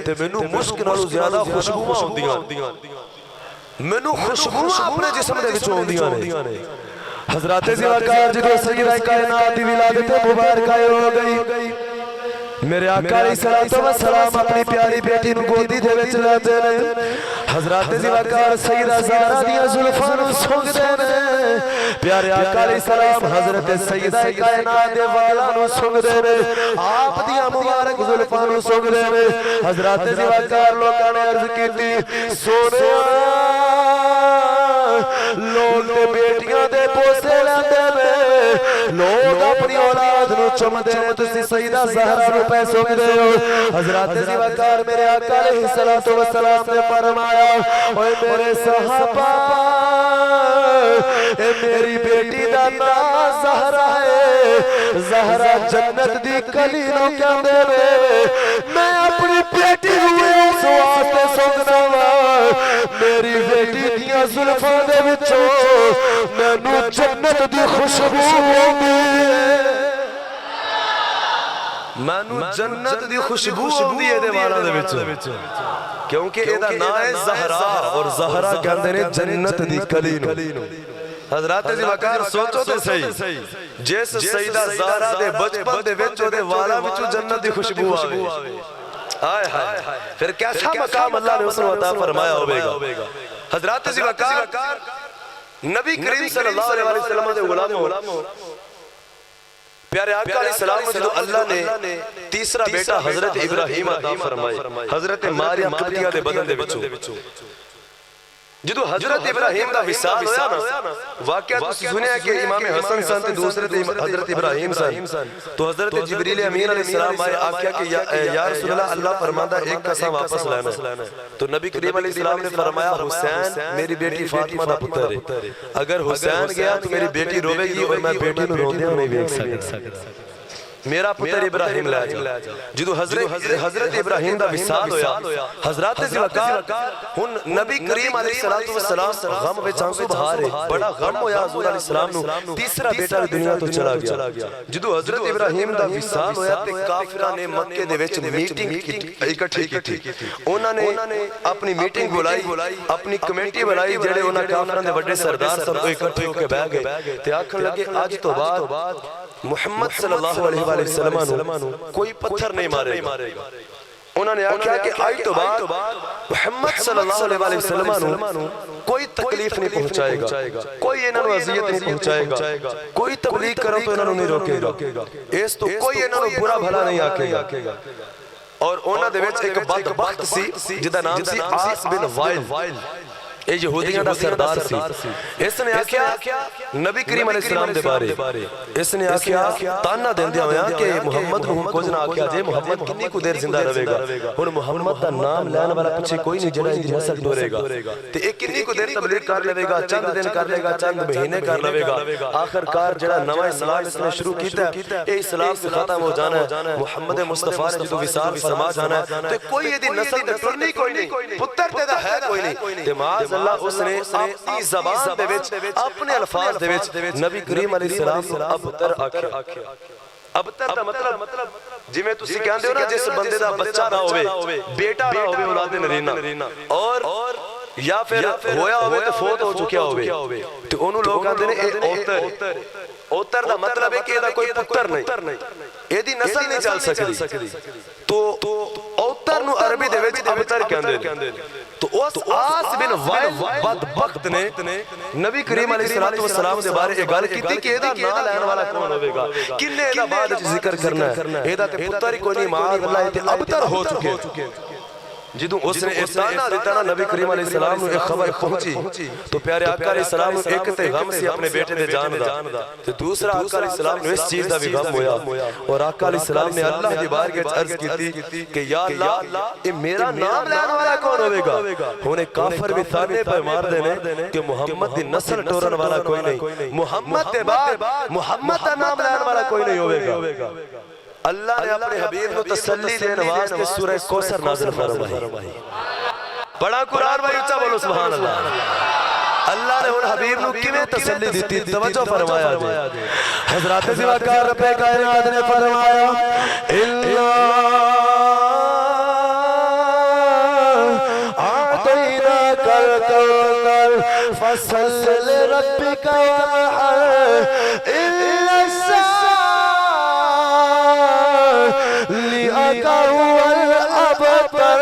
تے مینوں مشک نالوں زیادہ خوشبوواں ہوندیاں مینوں خوشبوواں اپنے جسم دے وچوں ہوندیاں نے حضرات زیوکار جدو سیدہ کائنات دی ولادت مبارکہ ہو گئی میرے آقا علیہ السلام اپنی پیاری بیٹی نو گودی دے وچ لیندے نے حضرات زیوکار سیدہ زہرا دیاں زلفاں نو سونگدے نے پیارے آقا علیہ السلام حضرت سیدہ کائنات دے والاں نو سونگدے نے آپ دیاں مبارک زلفاں نو سونگدے نے حضرات زیوکار لوکاں نے عرض کیتی سونیا لوگ تے بیٹیاں دے پوسے لیندے نے لوگ اپنی اولاد نو چمدے نے تسی سیدہ زہرا نو پہ سونگدے ہو حضرات زیوکار میرے آقا علیہ السلام نے فرمایا اوے میرے صحابہ اے میری بیٹی دا نام زہرا ہے زہرا جنت دی کلی نو کہندے نے میں اپنی بیٹی نو اس واسطے سونگدا وا میری بیٹی دیاں زلفاں دے وچوں مینوں جنت دی خوشبو آوندی ہے مینوں جنت دی خوشبو آوندی ہے دے والاں دے وچوں کیونکہ ایدا نام ہے زہرا اور زہرا کہندے نے جنت دی کلی نو حضرات زیوکار سوچو تے صحیح جس سیدہ زہرا دے بچپن دے وچوں دے والاں وچوں جنت دی خوشبو آوے آئے ہائے پھر کیسا مقام اللہ نے اس نے عطا فرمایا ہوئے گا حضرات زیوکار نبی کریم صلی اللہ علیہ وسلم دے غلاموں پیارے آقا علیہ السلام جدو اللہ نے تیسرا بیٹا حضرت ابراہیم عطا فرمائے حضرت مریم قبطیہ دے بدن دے وچوں جدو حضرت ابراہیم دا وصال ہویا نا واقعہ تو سنیا کہ امام حسن سن تے دوسرے تے حضرت ابراہیم سن تو حضرت جبریل امین علیہ السلام آئے آکھیا کہ یا رسول اللہ فرماندہ ایک قسم واپس لینا تو نبی کریم علیہ السلام نے فرمایا حسین میری بیٹی فاطمہ دا پتر ہے اگر حسین گیا تو میری بیٹی روے گی اور میں بیٹی نو روندیاں نہیں ویکھ سکتا میرا پتر ابراہیم لے جا جدو حضرت ابراہیم دا وصال ہویا حضرات زیوکار ہن نبی کریم علیہ السلام غم وچ آنسو بہارے بڑا غم ہویا حضور علیہ السلام نو تیسرا بیٹا دنیا تو چلا گیا جدو حضرت ابراہیم دا وصال ہویا تے کافراں نے مکے دے وچ میٹنگ اکٹھی کیتی انہاں نے اپنی میٹنگ بلائی اپنی کمیٹی بلائی جڑے انہاں کافراں دے بڑے سردار سن او اکٹھے ہو کے بیٹھ گئے تے آکھن لگے اج تو بعد محمد صلی اللہ علیہ وسلم نو کوئی پتھر نہیں مارے گا انہوں نے آکھا کہ آج تو بعد محمد صلی اللہ علیہ وسلم نو کوئی تکلیف نہیں پہنچائے گا کوئی انہوں نے عذیت نہیں پہنچائے گا کوئی تبلیغ کرو تو انہوں نے روکے گا اس تو کوئی انہوں نے برا بھلا نہیں آکے گا اور انہوں نے ایک بدبخت سی جدا نام سی آس بن وائل اے یہودیاں دا سردار سی اس نے آکھیا نبی کریم علیہ السلام دے بارے اس نے آکھیا تانا دیندیا ہویا کہ محمد کو کچھ نہ آکھیا جے محمد کتنی کو دیر زندہ رہے گا ہن محمد دا نام لین والا پیچھے کوئی نہیں جڑا ان دی نسل ٹورے گا تے ایک کتنی کو دیر تبلیغ کر لے گا چند دن کر لے گا چند مہینے کر لے گا آخر کار جڑا نواں اسلام اس نے شروع کیتا ہے اے اسلام سے ختم ہو جانا ہے محمد مصطفی نے جدوں وصال سما جانا ہے تے کوئی دی نسل تے ٹرنی کوئی نہیں پتر تے دا ہے کوئی نہیں تے معاذ اللہ اس نے اپنی زبان دے وچ اپنے الفاظ دے وچ نبی کریم علیہ السلام کو ابتر آکھیا ابتر دا مطلب جویں تسی کہندے ہو نا جس بندے دا بچہ نہ ہوئے بیٹا نہ ہوئے اولاد نرینا اور یا پھر ہویا ہوئے تو فوت ہو چکیا ہوئے تو انہوں لوگ کہندے نے اے اوتر اوتر دا مطلب ہے کہ ایدہ کوئی پتر نہیں ایدی نسل نہیں چل سکتی تو اوتر نو عربی دے وچ ابتر کہندے تو اس آس بن وائل بدبخت نے نبی کریم علیہ السلام دے بارے ایک گل کیتی کہ ایدہ نام لین والا کون ہوئے گا کنے ایدہ بعد ذکر کرنا ہے ایدہ تے پتر ہی کوئی نہیں معاذ اللہ تے ابتر ہو چکے جدوں اس نے احسانہ دیتا نا نبی کریم علیہ السلام نے ایک خبر پہنچی تو پیارے آقا علیہ السلام نے ایک تے غم سی اپنے بیٹے دے جان دا تو دوسرا آقا علیہ السلام نے اس چیز دا بھی غم ہویا اور آقا علیہ السلام نے اللہ دی بارگاہ عرض کیتی کہ یا اللہ اے میرا نام لینے والا کون ہوئے گا ہونے کافر بھی تانے پہ مار دینے کہ محمد دی نسل ٹورن والا کوئی نہیں محمد دے بعد محمد دا نام لینے والا کوئی نہیں ہوئے گا اللہ نے اپنے حبیب کو تسلی دین واسطے سورہ کوثر نازل فرمائی بڑا قرآن بھائی اچھا بولو سبحان اللہ اللہ نے ان حبیب کو کیویں تسلی دیتی توجہ فرمایا جی حضرات زیوکار رب کائنات نے فرمایا فصل لربك وانحر إن شانئك هو الأبتر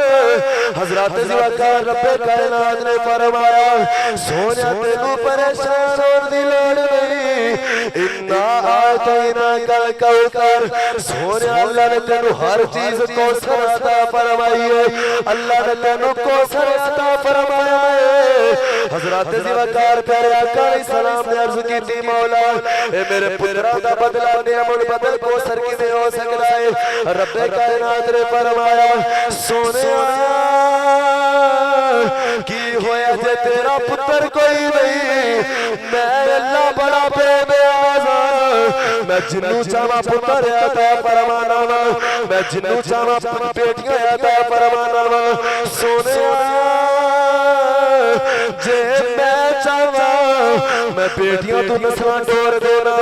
حضرات زیوکار رب کائنات نے فرمایا سونیا تینو پریشان اور دی لوڑ نہیں انا آتینا کل کوثر سونیا اللہ نے تینو ہر چیز کوثر عطا فرمائی ہے اللہ نے تینو کوثر عطا فرمایا ہے حضرات زیوکار پیارے آقا علیہ السلام نے عرض کی تھی مولا اے میرے پترہ دا بدلہ نعمت بدل کوثر کی میں ہو سکتا ہے رب کائنات نے فرمایا سونیا کی ہویا جے تیرا پتر کوئی نہیں میں اللہ بڑا بے نیاز میں جنوں چاہاں پتر عطا فرمانا میں جنوں چاہاں بیٹیاں عطا فرمانا سونیا جے میں چاہاں میں بیٹیاں تو نسلان ڈور دینا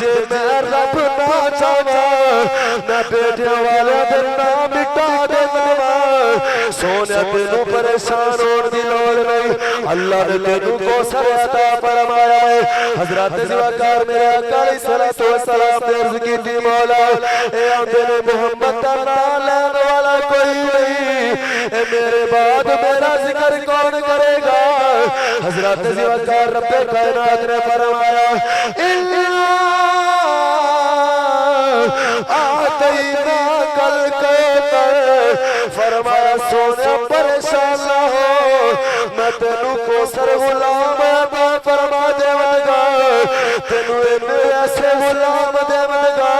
جے میں رب نہ چاہاں میں بیٹیاں والے دن نہ مٹا دینا سونیا تینوں پریشان اور دی لوڑ نہیں اللہ نے تینوں کوثر عطا فرمایا ہے حضرات زیوکار میرے آقا علیہ السلام نے عرض کی تھی مولا اے آمدن محمد کا نام لینے والا کوئی نہیں اے میرے بعد میرا ذکر کون کرے گا حضرات زیوکار رب کائنات نے فرمایا آتینا کل کوثر فرمایا سونیا پریشان نہ ہو میں تینوں کوثر غلام عطا فرما دے گا تینوں ایسے غلام دے گا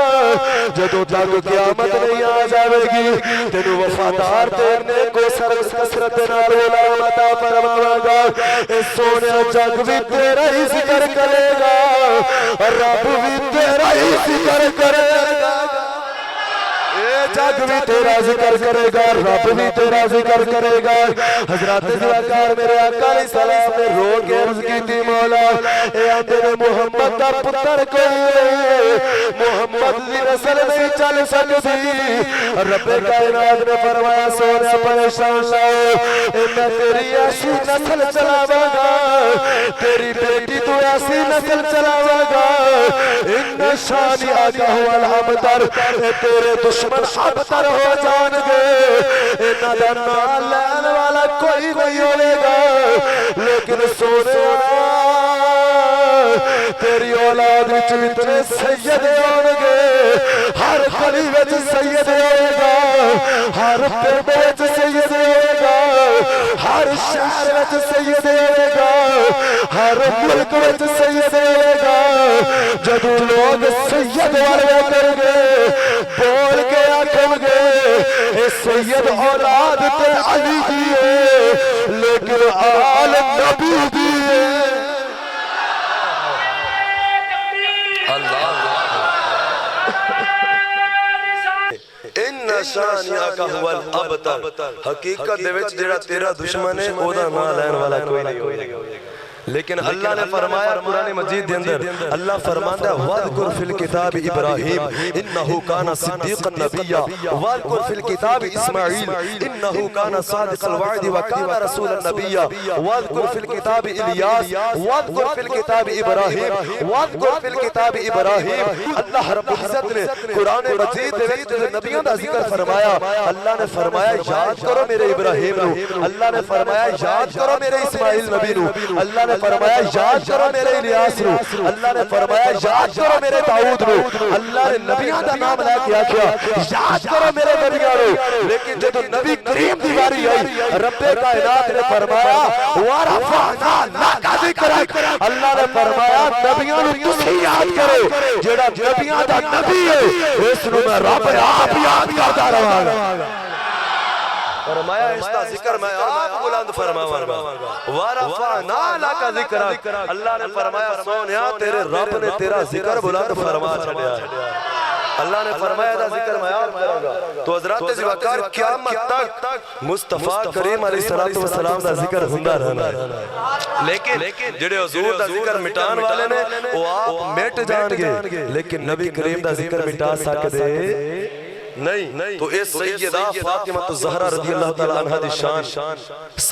جدوں تک قیامت نہیں آ جاوے گی تینوں وفادار تیرنے کوثر کثرت نال غلام عطا فرماواں گا اے سونیا جگ بھی تیرا ہی ذکر کرے گا رب بھی تیرا ہی ذکر کرے گا جگ بھی تیرا ذکر کرے گا رب بھی تیرا ذکر کرے گا حضرات زیوکار میرے آقا علیہ السلام نے رو کے عرض کی تھی مولا اے آمدن محمد کا پتر کوئی نہیں محمد دی نسل نہیں چل سکتی رب کائنات نے فرمایا سونیا پریشان نہ ہو اے میں تیری ایسی نسل چلاواں گا تیری بیٹی تو ایسی نسل چلاواں گا ان شانئک هو الابتر اے تیرے دشمن ابتر ہو جان گے انہاں دا نام لین والا کوئی نہیں ہوئے گا لیکن سونیا تیری اولاد وچ اتنے سید ہونگے ہر گلی وچ سید ہوئے گا ہر پنڈ وچ سید ہوئے گا ہر شہر وچ سید ہوئے گا ہر ملک وچ سید ہوئے گا جدوں لوگ سید والے کریں گے بول کے آکھیں گے اے سید اولاد تے علی دی ہے لیکن آل نبی دی ہے ان شانئک هو الابتر حقیقت دے وچ جڑا تیرا دشمن ہے او دا نام لین والا کوئی نہیں ہوئے گا لیکن اللہ نے فرمایا قرآن مجید دے اندر اللہ فرماندا ہے وَاذْكُرْ فِي الْكِتَابِ إِبْرَاهِيمَ إِنَّهُ كَانَ صِدِّيقًا نَبِيًّا وَاذْكُرْ فِي الْكِتَابِ إِسْمَاعِيلَ إِنَّهُ كَانَ صَادِقَ الْوَعْدِ وَكَانَ رَسُولًا نَبِيًّا وَاذْكُرْ فِي الْكِتَابِ إِلْيَاسَ وَاذْكُرْ فِي الْكِتَابِ إِبْرَاهِيمَ وَاذْكُرْ فِي الْكِتَابِ إِبْرَاهِيمَ اللہ رب العزت نے قرآن مجید دے وچ نبیوں دا ذکر فرمایا اللہ نے فرمایا یاد کرو میرے ابراہیم نو اللہ نے فرمایا یاد کرو میرے اسماعیل نبی نو اللہ نے فرمایا یاد کرو میرے الیاس نو اللہ نے فرمایا یاد کرو میرے داؤد نو اللہ نے نبیوں دا نام لے کے آکھیا یاد کرو میرے نبیوں نو لیکن جب نبی کریم دی واری آئی رب کائنات نے فرمایا ورفعنا لک ذکرک اللہ نے فرمایا نبیوں نو تسی یاد کرو جڑا نبیوں دا نبی ہے اس نو میں رب آپ یاد کردا رہاں گا فرمایا اس کا ذکر میں آپ بلند فرماواں گا ورفعنا لک ذکرک اللہ نے فرمایا سونیا تیرے رب نے تیرا ذکر بلند فرما چھڑیا اللہ نے فرمایا دا ذکر میں آپ کروں گا تو حضرات زیوکار قیامت تک مصطفیٰ کریم علیہ السلام دا ذکر ہوندا رہنا لیکن جڑے حضور دا ذکر مٹان والے نے وہ آپ مٹ جان گے لیکن نبی کریم دا ذکر مٹا سکدے نہیں تو اے سیدہ فاطمہ الزہرا رضی اللہ تعالی عنہا دی شان